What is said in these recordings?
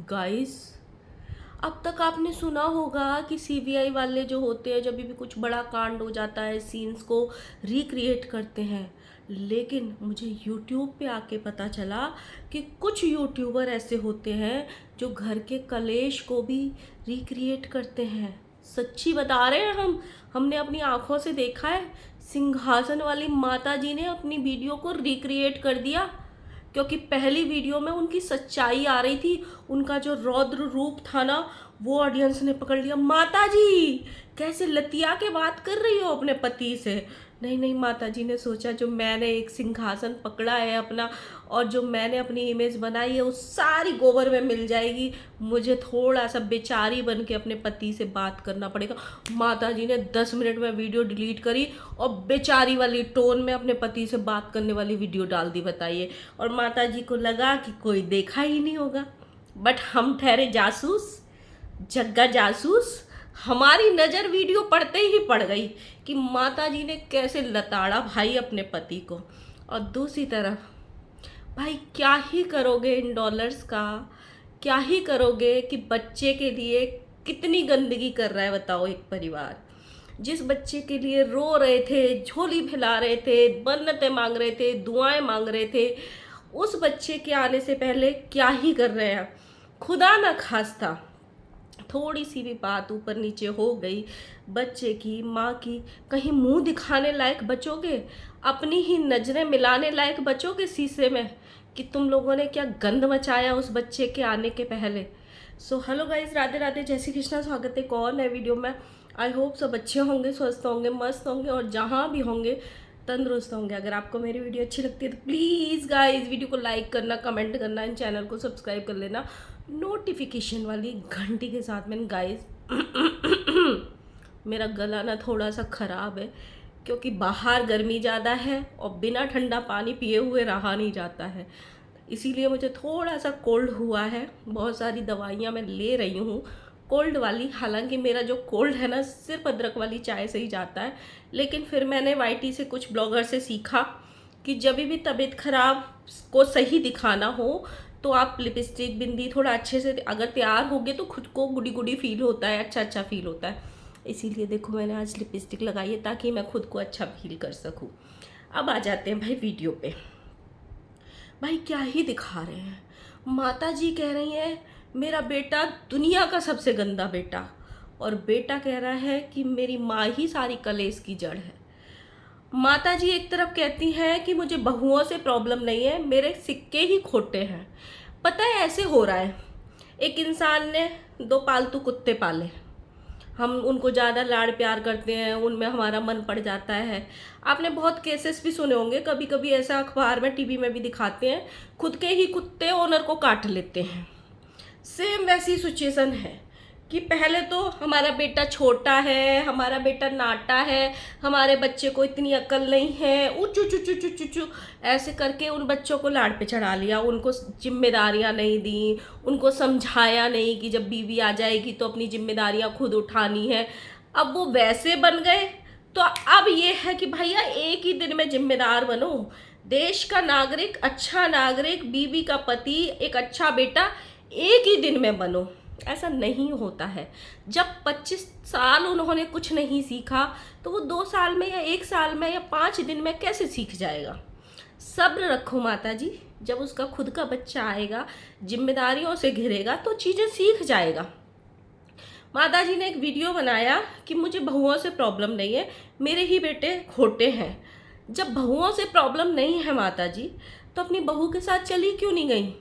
Guys, अब तक आपने सुना होगा कि सीबीआई वाले जो होते हैं जब भी कुछ बड़ा कांड हो जाता है सीन्स को रिक्रिएट करते हैं। लेकिन मुझे यूट्यूब पे आके पता चला कि कुछ यूट्यूबर ऐसे होते हैं जो घर के कलेश को भी रिक्रिएट करते हैं। सच्ची बता रहे हैं हमने अपनी आंखों से देखा है। सिंहासन वाली माता जी ने अपनी वीडियो को रिक्रिएट कर दिया क्योंकि पहली वीडियो में उनकी सच्चाई आ रही थी। उनका जो रौद्र रूप था ना, वो ऑडियंस ने पकड़ लिया। माता जी कैसे लतिया के बात कर रही हो अपने पति से। नहीं नहीं, माता जी ने सोचा जो मैंने एक सिंहासन पकड़ा है अपना, और जो मैंने अपनी इमेज बनाई है वो सारी गोबर में मिल जाएगी। मुझे थोड़ा सा बेचारी बन के अपने पति से बात करना पड़ेगा। माता जी ने 10 मिनट में वीडियो डिलीट करी और बेचारी वाली टोन में अपने पति से बात करने वाली वीडियो डाल दी, बताइए। और माता जी को लगा कि कोई देखा ही नहीं होगा, बट हम ठहरे जासूस, जग्गा जासूस। हमारी नज़र वीडियो पढ़ते ही पड़ गई कि माता जी ने कैसे लताड़ा भाई अपने पति को। और दूसरी तरफ भाई क्या ही करोगे इन डॉलर्स का, क्या ही करोगे कि बच्चे के लिए कितनी गंदगी कर रहा है बताओ एक परिवार। जिस बच्चे के लिए रो रहे थे, झोली फैला रहे थे, मन्नतें मांग रहे थे, दुआएं मांग रहे थे, उस बच्चे के आने से पहले क्या ही कर रहे हैं। खुदा ना खास्ता थोड़ी सी भी बात ऊपर नीचे हो गई बच्चे की, माँ की, कहीं मुंह दिखाने लायक बचोगे? अपनी ही नज़रें मिलाने लायक बचोगे शीशे में कि तुम लोगों ने क्या गंद मचाया उस बच्चे के आने के पहले। So hello guys, Radhe Radhe, जय श्री कृष्णा। स्वागत है एक और नए वीडियो में। आई होप सब अच्छे होंगे, स्वस्थ होंगे, मस्त होंगे और जहाँ भी होंगे तंदुरुस्त होंगे। अगर आपको मेरी वीडियो अच्छी लगती है तो प्लीज़ गाइस वीडियो को लाइक करना, कमेंट करना, इन चैनल को सब्सक्राइब कर लेना नोटिफिकेशन वाली घंटी के साथ में। गाइस मेरा गला ना थोड़ा सा ख़राब है क्योंकि बाहर गर्मी ज़्यादा है और बिना ठंडा पानी पिए हुए रहा नहीं जाता है, इसीलिए मुझे थोड़ा सा कोल्ड हुआ है। बहुत सारी दवाइयाँ मैं ले रही हूँ कोल्ड वाली। हालांकि मेरा जो कोल्ड है ना सिर्फ अदरक वाली चाय से ही जाता है, लेकिन फिर मैंने वाईटी से कुछ ब्लॉगर से सीखा कि जब भी तबीयत ख़राब को सही दिखाना हो तो आप लिपस्टिक, बिंदी थोड़ा अच्छे से अगर तैयार होगे तो खुद को गुडी गुडी फील होता है, अच्छा अच्छा फील होता है। इसीलिए देखो मैंने आज लिपस्टिक लगाई है ताकि मैं खुद को अच्छा फील कर सकूँ। अब आ जाते हैं भाई वीडियो पे। भाई क्या ही दिखा रहे हैं। माता जी कह रही हैं मेरा बेटा दुनिया का सबसे गंदा बेटा, और बेटा कह रहा है कि मेरी माँ ही सारी कलेश की जड़ है। माता जी एक तरफ कहती हैं कि मुझे बहुओं से प्रॉब्लम नहीं है, मेरे सिक्के ही खोटे हैं। पता है ऐसे हो रहा है, एक इंसान ने 2 पालतू कुत्ते पाले, हम उनको ज़्यादा लाड़ प्यार करते हैं, उनमें हमारा मन पड़ जाता है। आपने बहुत केसेस भी सुने होंगे, कभी कभी ऐसा अखबार में, टीवी में भी दिखाते हैं, खुद के ही कुत्ते ओनर को काट लेते हैं। सेम वैसी सिचुएशन है कि पहले तो हमारा बेटा छोटा है, हमारा बेटा नाटा है, हमारे बच्चे को इतनी अक्ल नहीं है, उचू चू चू चू चू चू ऐसे करके उन बच्चों को लाड़ पे चढ़ा लिया, उनको जिम्मेदारियां नहीं दी, उनको समझाया नहीं कि जब बीवी आ जाएगी तो अपनी जिम्मेदारियां खुद उठानी है। अब वो वैसे बन गए तो अब ये है कि भैया एक ही दिन में जिम्मेदार बनो, देश का नागरिक, अच्छा नागरिक, बीवी का पति, एक अच्छा बेटा एक ही दिन में बनो। ऐसा नहीं होता है। जब 25 साल उन्होंने कुछ नहीं सीखा तो वो 2 साल में या 1 साल में या 5 दिन में कैसे सीख जाएगा। सब्र रखो माता जी, जब उसका खुद का बच्चा आएगा, जिम्मेदारियों से घिरेगा तो चीज़ें सीख जाएगा। माता जी ने एक वीडियो बनाया कि मुझे बहुओं से प्रॉब्लम नहीं है, मेरे ही बेटे खोटे हैं। जब बहुओं से प्रॉब्लम नहीं है माता जी, तो अपनी बहू के साथ चली क्यों नहीं गई?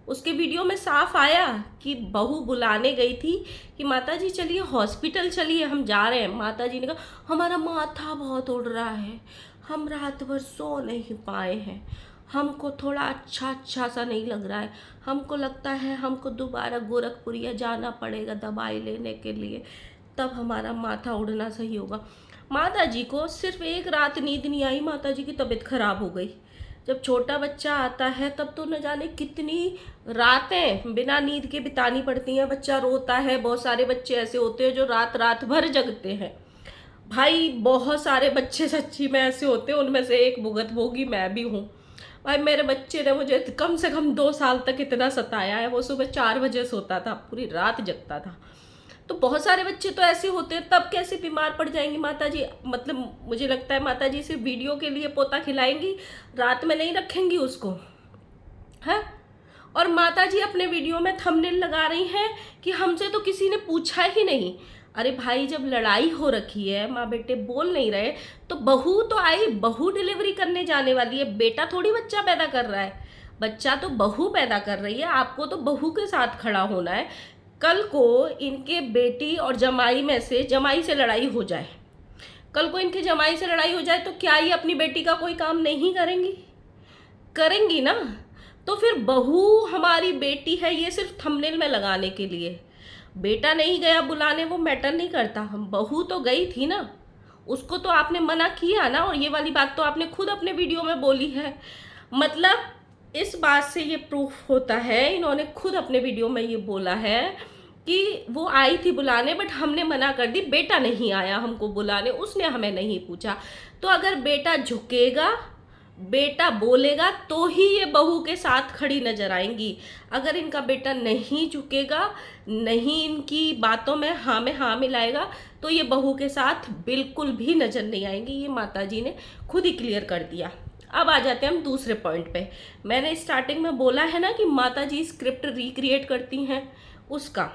उसके वीडियो में साफ आया कि बहू बुलाने गई थी कि माता जी चलिए हॉस्पिटल, चलिए हम जा रहे हैं। माता जी ने कहा हमारा माथा बहुत उड़ रहा है, हम रात भर सो नहीं पाए हैं, हमको थोड़ा अच्छा सा नहीं लग रहा है, हमको लगता है हमको दोबारा गोरखपुरिया जाना पड़ेगा दवाई लेने के लिए, तब हमारा माथा उड़ना सही होगा। माता जी को सिर्फ एक रात नींद नहीं आई, माता जी की तबीयत खराब हो गई। जब छोटा बच्चा आता है तब तो न जाने कितनी रातें बिना नींद के बितानी पड़ती हैं। बच्चा रोता है, बहुत सारे बच्चे ऐसे होते हैं जो रात रात भर जगते हैं। भाई बहुत सारे बच्चे सच्ची में ऐसे होते हैं, उनमें से एक भुगत भोगी मैं भी हूँ। भाई मेरे बच्चे ने मुझे कम से कम 2 साल तक इतना सताया है। वो सुबह 4 बजे सोता था, पूरी रात जगता था। तो बहुत सारे बच्चे तो ऐसे होते हैं, तब कैसे बीमार पड़ जाएंगी माता जी। मतलब मुझे लगता है माता जी सिर्फ वीडियो के लिए पोता खिलाएंगी, रात में नहीं रखेंगी उसको, है। और माता जी अपने वीडियो में थंबनेल लगा रही हैं कि हमसे तो किसी ने पूछा ही नहीं। अरे भाई, जब लड़ाई हो रखी है, माँ बेटे बोल नहीं रहे, तो बहू तो आई, बहू डिलीवरी करने जाने वाली है। बेटा थोड़ी बच्चा पैदा कर रहा है, बच्चा तो बहू पैदा कर रही है। आपको तो बहू के साथ खड़ा होना है। कल को इनके बेटी और जमाई से लड़ाई हो जाए, कल को इनके जमाई से लड़ाई हो जाए, तो क्या ये अपनी बेटी का कोई काम नहीं करेंगी? करेंगी ना। तो फिर बहू हमारी बेटी है, ये सिर्फ थंबनेल में लगाने के लिए। बेटा नहीं गया बुलाने, वो मैटर नहीं करता। हम बहू तो गई थी ना, उसको तो आपने मना किया ना। और ये वाली बात तो आपने खुद अपने वीडियो में बोली है। मतलब इस बात से ये प्रूफ होता है, इन्होंने खुद अपने वीडियो में ये बोला है कि वो आई थी बुलाने, बट हमने मना कर दी। बेटा नहीं आया हमको बुलाने, उसने हमें नहीं पूछा। तो अगर बेटा झुकेगा, बेटा बोलेगा, तो ही ये बहू के साथ खड़ी नजर आएंगी। अगर इनका बेटा नहीं झुकेगा, नहीं इनकी बातों में हाँ मिलाएगा, तो ये बहू के साथ बिल्कुल भी नजर नहीं आएंगी। ये माता जी ने खुद ही क्लियर कर दिया। अब आ जाते हैं हम दूसरे पॉइंट पे। मैंने स्टार्टिंग में बोला है ना कि माता जी स्क्रिप्ट रिक्रिएट करती हैं, उसका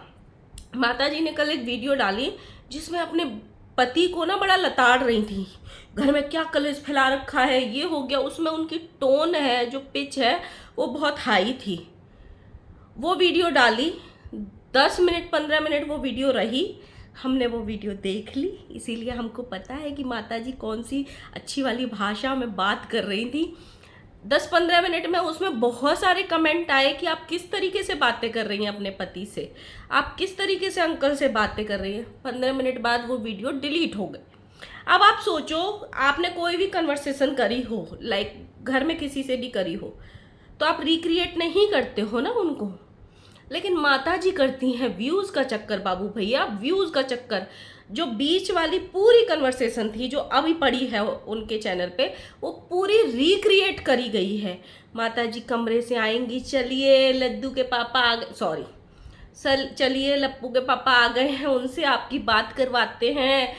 माता जी ने कल एक वीडियो डाली जिसमें अपने पति को ना बड़ा लताड़ रही थी, घर में क्या कलेश फैला रखा है, ये हो गया। उसमें उनकी टोन है, जो पिच है, वो बहुत हाई थी। वो वीडियो डाली, 10 मिनट 15 मिनट वो वीडियो रही। हमने वो वीडियो देख ली, इसीलिए हमको पता है कि माता जी कौन सी अच्छी वाली भाषा में बात कर रही थी। 10-15 मिनट में उसमें बहुत सारे कमेंट आए कि आप किस तरीके से बातें कर रही हैं अपने पति से, आप किस तरीके से अंकल से बातें कर रही हैं। 15 मिनट बाद वो वीडियो डिलीट हो गई। अब आप सोचो, आपने कोई भी कन्वर्सेशन करी हो, लाइक घर में किसी से भी करी हो, तो आप रिक्रिएट नहीं करते हो ना उनको। लेकिन माता जी करती हैं व्यूज़ का चक्कर, बाबू भैया, व्यूज़ का चक्कर। जो बीच वाली पूरी कन्वर्सेशन थी, जो अभी पड़ी है उनके चैनल पे, वो पूरी रिक्रिएट करी गई है। माता जी कमरे से आएंगी, चलिए लड्डू के पापा आ गए, सॉरी चलिए लप्पू के पापा आ गए हैं, उनसे आपकी बात करवाते हैं।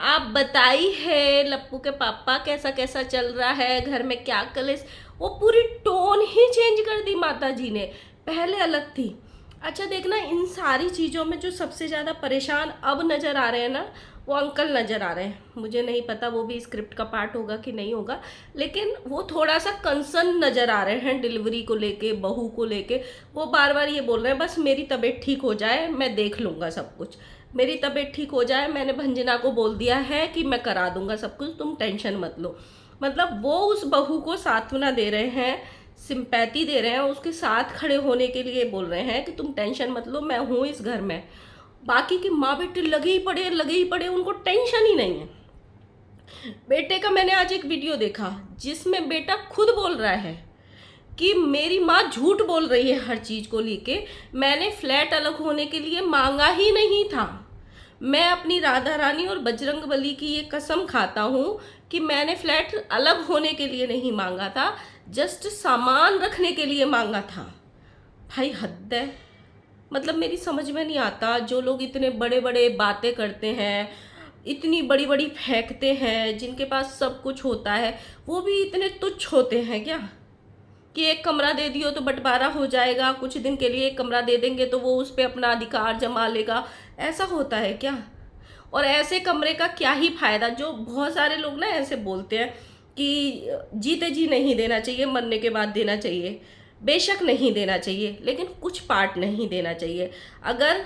आप बताइए है लप्पू के पापा, कैसा कैसा चल रहा है, घर में क्या कलेश। वो पूरी टोन ही चेंज कर दी माता जी ने, पहले अलग थी। अच्छा देखना, इन सारी चीज़ों में जो सबसे ज़्यादा परेशान अब नज़र आ रहे हैं ना, वो अंकल नज़र आ रहे हैं। मुझे नहीं पता वो भी स्क्रिप्ट का पार्ट होगा कि नहीं होगा, लेकिन वो थोड़ा सा कंसर्न नज़र आ रहे हैं डिलीवरी को लेके, बहू को लेके। वो बार बार ये बोल रहे हैं, बस मेरी तबीयत ठीक हो जाए, मैं देख लूँगा सब कुछ, मेरी तबीयत ठीक हो जाए, मैंने भंजना को बोल दिया है कि मैं करा दूँगा सब कुछ, तुम टेंशन मत लो। मतलब वो उस बहू को सांत्वना दे रहे हैं, सिंपैथी दे रहे हैं, उसके साथ खड़े होने के लिए बोल रहे हैं कि तुम टेंशन मत लो, मैं हूँ इस घर में। बाकी के माँ बेटे लगे ही पड़े, उनको टेंशन ही नहीं है। बेटे का मैंने आज एक वीडियो देखा जिसमें बेटा खुद बोल रहा है कि मेरी माँ झूठ बोल रही है हर चीज़ को लेके, मैंने फ्लैट अलग होने के लिए मांगा ही नहीं था। मैं अपनी राधा रानी और बजरंग बली की ये कसम खाता हूँ कि मैंने फ्लैट अलग होने के लिए नहीं मांगा था, जस्ट सामान रखने के लिए मांगा था। भाई हद है। मतलब मेरी समझ में नहीं आता, जो लोग इतने बड़े बड़े बातें करते हैं, इतनी बड़ी बड़ी फेंकते हैं, जिनके पास सब कुछ होता है, वो भी इतने तुच्छ होते हैं क्या कि एक कमरा दे दियो तो बंटवारा हो जाएगा, कुछ दिन के लिए एक कमरा दे देंगे तो वो उस पर अपना अधिकार जमा लेगा। ऐसा होता है क्या? और ऐसे कमरे का क्या ही फ़ायदा? जो बहुत सारे लोग ना ऐसे बोलते हैं कि जीते जी नहीं देना चाहिए, मरने के बाद देना चाहिए। बेशक नहीं देना चाहिए, लेकिन कुछ पार्ट नहीं देना चाहिए। अगर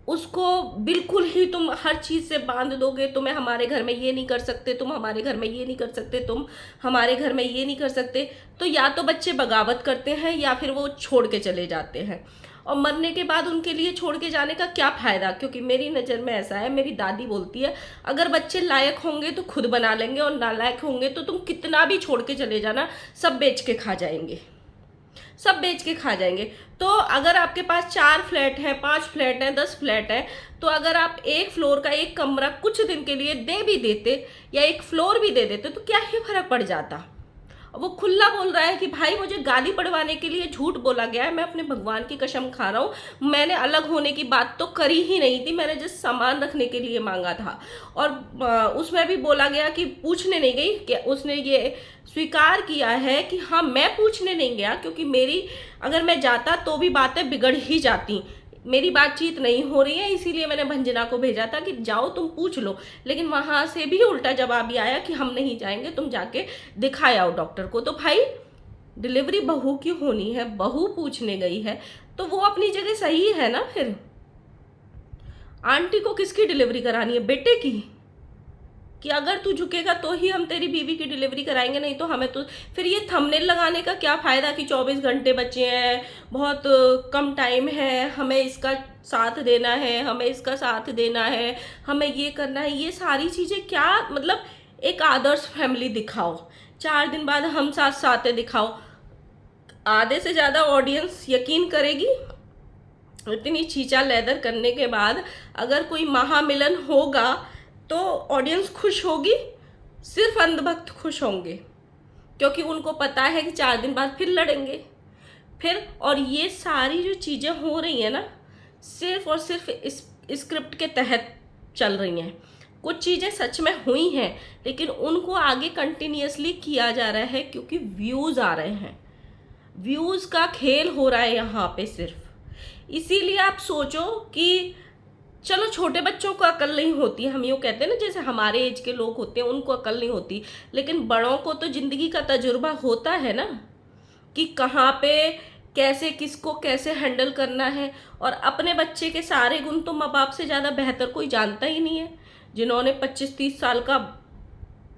उसको बिल्कुल ही तुम हर चीज़ से बांध दोगे, तुम्हें हमारे घर में ये नहीं कर सकते, तुम हमारे घर में ये नहीं कर सकते, तुम हमारे घर में ये नहीं कर सकते, तो या तो बच्चे बगावत करते हैं या फिर वो छोड़ के चले जाते हैं। और मरने के बाद उनके लिए छोड़ के जाने का क्या फ़ायदा? क्योंकि मेरी नज़र में ऐसा है, मेरी दादी बोलती है, अगर बच्चे लायक होंगे तो खुद बना लेंगे, और नालायक होंगे तो तुम कितना भी छोड़ के चले जाना, सब बेच के खा जाएंगे, सब बेच के खा जाएंगे। तो अगर आपके पास 4 फ्लैट हैं, 5 फ्लैट हैं, 10 फ्लैट हैं, तो अगर आप एक फ्लोर का एक कमरा कुछ दिन के लिए दे भी देते या एक फ्लोर भी दे देते तो क्या ही फर्क पड़ जाता? वो खुला बोल रहा है कि भाई मुझे गाली पड़वाने के लिए झूठ बोला गया है, मैं अपने भगवान की कसम खा रहा हूँ, मैंने अलग होने की बात तो करी ही नहीं थी, मैंने जिस सामान रखने के लिए मांगा था। और उसमें भी बोला गया कि पूछने नहीं गई, कि उसने ये स्वीकार किया है कि हाँ मैं पूछने नहीं गया, क्योंकि मेरी अगर मैं जाता तो भी बातें बिगड़ ही जाती, मेरी बातचीत नहीं हो रही है, इसीलिए मैंने भंजना को भेजा था कि जाओ तुम पूछ लो। लेकिन वहां से भी उल्टा जवाब ही आया कि हम नहीं जाएंगे, तुम जाके दिखाए आओ डॉक्टर को। तो भाई डिलीवरी बहू की होनी है, बहू पूछने गई है तो वो अपनी जगह सही है ना। फिर आंटी को किसकी डिलीवरी करानी है, बेटे की, कि अगर तू झुकेगा तो ही हम तेरी बीवी की डिलीवरी कराएंगे, नहीं तो हमें तो फिर ये थंबनेल लगाने का क्या फ़ायदा कि 24 घंटे बचे हैं, बहुत कम टाइम है, हमें इसका साथ देना है, हमें इसका साथ देना है, हमें ये करना है। ये सारी चीज़ें क्या मतलब, एक आदर्श फैमिली दिखाओ, 4 दिन बाद हम साथ साथ दिखाओ, आधे से ज़्यादा ऑडियंस यकीन करेगी। इतनी चीचा लेदर करने के बाद अगर कोई महामिलन होगा तो ऑडियंस खुश होगी, सिर्फ अंधभक्त खुश होंगे, क्योंकि उनको पता है कि 4 दिन बाद फिर लड़ेंगे फिर। और ये सारी जो चीज़ें हो रही हैं ना, सिर्फ और सिर्फ इस स्क्रिप्ट के तहत चल रही हैं। कुछ चीज़ें सच में हुई हैं, लेकिन उनको आगे कंटिन्यूअसली किया जा रहा है क्योंकि व्यूज़ आ रहे हैं, व्यूज़ का खेल हो रहा है यहाँ पे सिर्फ। इसीलिए आप सोचो कि चलो छोटे बच्चों को अकल नहीं होती, हम यूँ कहते हैं ना, जैसे हमारे एज के लोग होते हैं उनको अकल नहीं होती, लेकिन बड़ों को तो ज़िंदगी का तजुर्बा होता है ना, कि कहाँ पे कैसे किसको कैसे हैंडल करना है। और अपने बच्चे के सारे गुण तो माँ बाप से ज़्यादा बेहतर कोई जानता ही नहीं है। जिन्होंने 25-30 साल का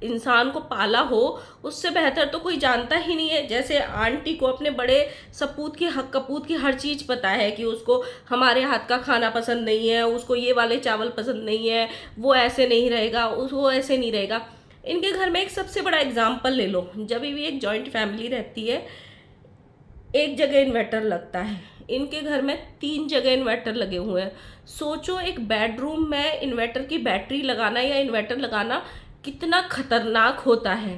इंसान को पाला हो, उससे बेहतर तो कोई जानता ही नहीं है। जैसे आंटी को अपने बड़े सपूत की कपूत की हर चीज़ पता है कि उसको हमारे हाथ का खाना पसंद नहीं है, उसको ये वाले चावल पसंद नहीं है, वो ऐसे नहीं रहेगा, वो ऐसे नहीं रहेगा। इनके घर में एक सबसे बड़ा एग्जाम्पल ले लो, जब भी एक जॉइंट फैमिली रहती है, एक जगह इन्वर्टर लगता है, इनके घर में 3 जगह इन्वर्टर लगे हुए हैं। सोचो एक बेडरूम में इन्वर्टर की बैटरी लगाना या इन्वर्टर लगाना कितना खतरनाक होता है,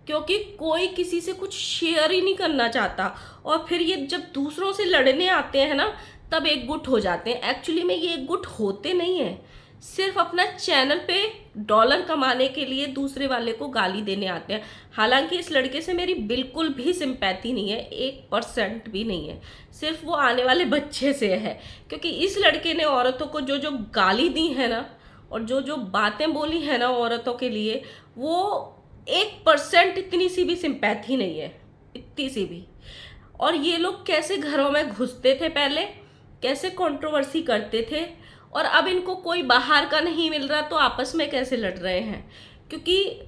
क्योंकि कोई किसी से कुछ शेयर ही नहीं करना चाहता। और फिर ये जब दूसरों से लड़ने आते हैं ना, तब एकजुट हो जाते हैं। एक्चुअली में ये एकजुट होते नहीं हैं, सिर्फ अपना चैनल पे डॉलर कमाने के लिए दूसरे वाले को गाली देने आते हैं। हालांकि इस लड़के से मेरी बिल्कुल भी सिंपैथी नहीं है, 1% भी नहीं है, सिर्फ वो आने वाले बच्चे से है। क्योंकि इस लड़के ने औरतों को जो जो गाली दी है ना, और जो जो बातें बोली है ना औरतों के लिए, वो 1% इतनी सी भी सिंपैथी नहीं है, इतनी सी भी। और ये लोग कैसे घरों में घुसते थे पहले, कैसे कंट्रोवर्सी करते थे, और अब इनको कोई बाहर का नहीं मिल रहा तो आपस में कैसे लड़ रहे हैं। क्योंकि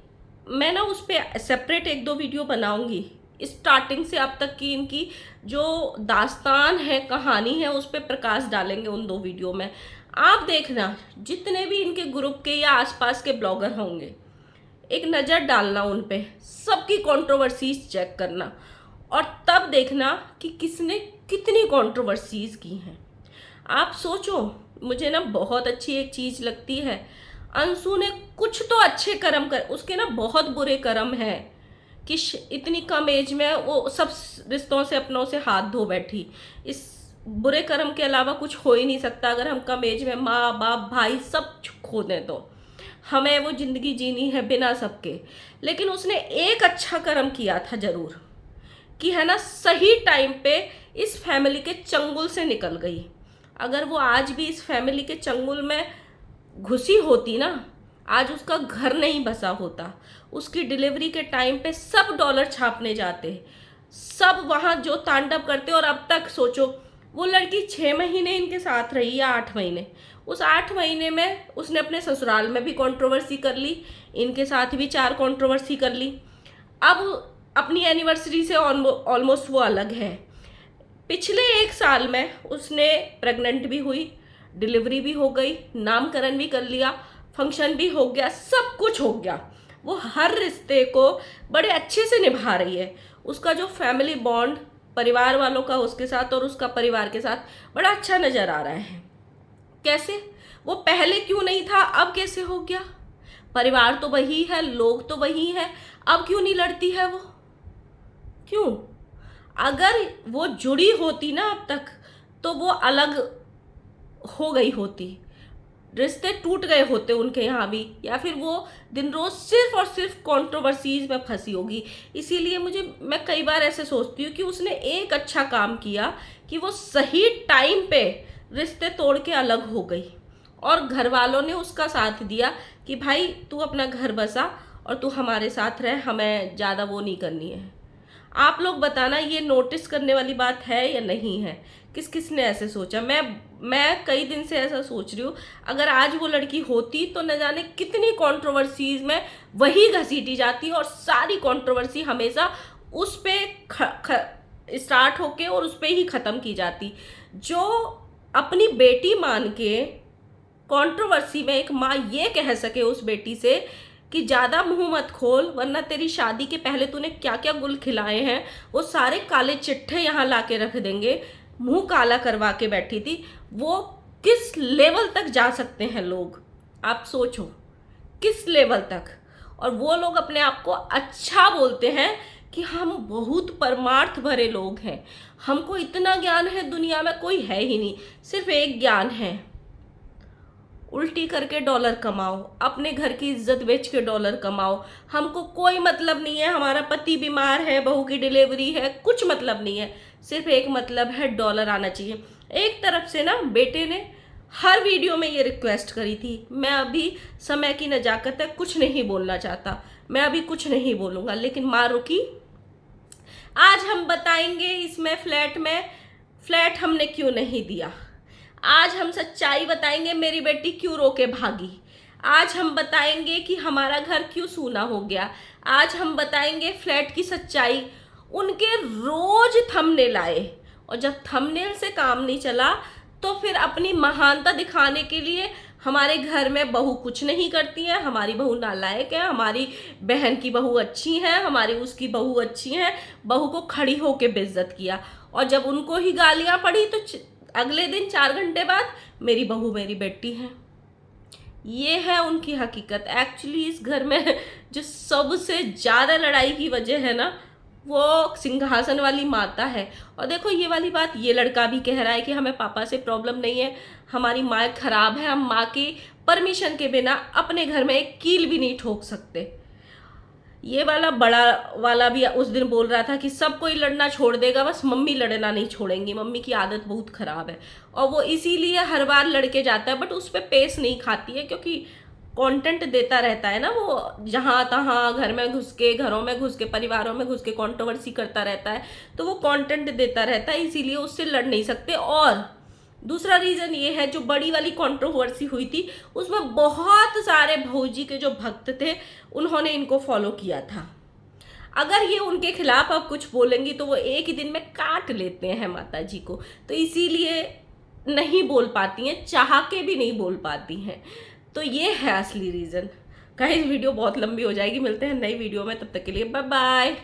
मैं ना उस पर सेपरेट 1-2 वीडियो बनाऊंगी, स्टार्टिंग से अब तक की इनकी जो दास्तान है, कहानी है, उस पर प्रकाश डालेंगे उन 2 वीडियो में। आप देखना, जितने भी इनके ग्रुप के या आसपास के ब्लॉगर होंगे, एक नज़र डालना उन पे, सबकी कंट्रोवर्सीज चेक करना, और तब देखना कि किसने कितनी कंट्रोवर्सीज की हैं। आप सोचो, मुझे ना बहुत अच्छी एक चीज़ लगती है, अंशु ने कुछ तो अच्छे कर्म कर, उसके ना बहुत बुरे कर्म हैं कि इतनी कम एज में वो सब रिश्तों से अपनों से हाथ धो बैठी। इस बुरे कर्म के अलावा कुछ हो ही नहीं सकता। अगर हम कम एज में माँ बाप भाई सब खो दें तो हमें वो ज़िंदगी जीनी है बिना सबके। लेकिन उसने एक अच्छा कर्म किया था ज़रूर, कि है ना, सही टाइम पे इस फैमिली के चंगुल से निकल गई। अगर वो आज भी इस फैमिली के चंगुल में घुसी होती ना, आज उसका घर नहीं बसा होता। उसकी डिलीवरी के टाइम पे सब डॉलर छापने जाते, सब वहाँ जो तांडव करते। और अब तक सोचो, वो लड़की 6 महीने इनके साथ रही या 8 महीने, उस 8 महीने में उसने अपने ससुराल में भी कंट्रोवर्सी कर ली, इनके साथ भी 4 कंट्रोवर्सी कर ली। अब अपनी एनिवर्सरी से ऑलमोस्ट वो अलग है। पिछले 1 साल में उसने प्रेग्नेंट भी हुई, डिलीवरी भी हो गई, नामकरण भी कर लिया, फंक्शन भी हो गया, सब कुछ हो गया। वो हर रिश्ते को बड़े अच्छे से निभा रही है। उसका जो फैमिली बॉन्ड परिवार वालों का उसके साथ और उसका परिवार के साथ बड़ा अच्छा नज़र आ रहा है। कैसे? वो पहले क्यों नहीं था, अब कैसे हो गया? परिवार तो वही है, लोग तो वही है, अब क्यों नहीं लड़ती है वो? क्यों? अगर वो जुड़ी होती ना अब तक, तो वो अलग हो गई होती, रिश्ते टूट गए होते उनके यहाँ भी, या फिर वो दिन रोज सिर्फ और सिर्फ कंट्रोवर्सीज में फंसी होगी। इसीलिए मैं कई बार ऐसे सोचती हूँ कि उसने एक अच्छा काम किया कि वो सही टाइम पे रिश्ते तोड़ के अलग हो गई, और घर वालों ने उसका साथ दिया कि भाई तू अपना घर बसा और तू हमारे साथ रह, हमें ज़्यादा वो नहीं करनी है। आप लोग बताना, ये नोटिस करने वाली बात है या नहीं है? किस किस ने ऐसे सोचा? मैं कई दिन से ऐसा सोच रही हूँ, अगर आज वो लड़की होती तो न जाने कितनी कंट्रोवर्सीज में वही घसीटी जाती, और सारी कंट्रोवर्सी हमेशा उस पे स्टार्ट होके और उस पे ही ख़त्म की जाती। जो अपनी बेटी मान के कंट्रोवर्सी में एक माँ ये कह सके उस बेटी से कि ज़्यादा मुंह मत खोल, वरना तेरी शादी के पहले तूने क्या क्या गुल खिलाए हैं वो सारे काले चिट्ठे यहाँ ला के रख देंगे, मुंह काला करवा के बैठी थी। वो किस लेवल तक जा सकते हैं लोग, आप सोचो, किस लेवल तक। और वो लोग अपने आप को अच्छा बोलते हैं कि हम बहुत परमार्थ भरे लोग हैं, हमको इतना ज्ञान है, दुनिया में कोई है ही नहीं, सिर्फ एक ज्ञान है, उल्टी करके डॉलर कमाओ, अपने घर की इज्जत बेच के डॉलर कमाओ। हमको कोई मतलब नहीं है हमारा पति बीमार है, बहू की डिलीवरी है, कुछ मतलब नहीं है, सिर्फ एक मतलब है, डॉलर आना चाहिए। एक तरफ से ना बेटे ने हर वीडियो में ये रिक्वेस्ट करी थी, मैं अभी समय की नजाकत है, कुछ नहीं बोलना चाहता, मैं अभी कुछ नहीं बोलूँगा, लेकिन माँ रुकी। आज हम बताएंगे इसमें फ्लैट हमने क्यों नहीं दिया। आज हम सच्चाई बताएंगे, मेरी बेटी क्यों रो के भागी। आज हम बताएंगे कि हमारा घर क्यों सूना हो गया। आज हम बताएंगे फ्लैट की सच्चाई। उनके रोज थंबनेल आए, और जब थंबनेल से काम नहीं चला तो फिर अपनी महानता दिखाने के लिए हमारे घर में बहू कुछ नहीं करती है, हमारी बहू नालायक है, हमारी बहन की बहू अच्छी है, हमारी उसकी बहू अच्छी है, बहू को खड़ी होके बेइज्जत किया। और जब उनको ही गालियां पड़ी तो अगले दिन 4 घंटे बाद मेरी बहू मेरी बेटी है। ये है उनकी हकीकत। एक्चुअली इस घर में जो सबसे ज़्यादा लड़ाई की वजह है ना, वो सिंहासन वाली माता है। और देखो ये वाली बात ये लड़का भी कह रहा है कि हमें पापा से प्रॉब्लम नहीं है, हमारी माँ खराब है, हम माँ की परमिशन के बिना अपने घर में एक कील भी नहीं ठोक सकते। ये वाला बड़ा वाला भी उस दिन बोल रहा था कि सब कोई लड़ना छोड़ देगा, बस मम्मी लड़ना नहीं छोड़ेंगी, मम्मी की आदत बहुत ख़राब है, और वो इसीलिए हर बार लड़के जाता है, बट उस पर पेस नहीं खाती है, क्योंकि कंटेंट देता रहता है ना वो, जहाँ तहाँ घर में घुस के, घरों में घुस के, परिवारों में घुस के कंट्रोवर्सी करता रहता है, तो वो कंटेंट देता रहता है, इसीलिए उससे लड़ नहीं सकते। और दूसरा रीज़न ये है, जो बड़ी वाली कंट्रोवर्सी हुई थी उसमें बहुत सारे भौजी के जो भक्त थे उन्होंने इनको फॉलो किया था। अगर ये उनके खिलाफ अब कुछ बोलेंगी तो वो एक ही दिन में काट लेते हैं माता जी को, तो इसीलिए नहीं बोल पाती हैं, चाह के भी नहीं बोल पाती हैं। तो ये है असली रीज़न। गाइस वीडियो बहुत लंबी हो जाएगी, मिलते हैं नई वीडियो में, तब तक के लिए बाय बाय।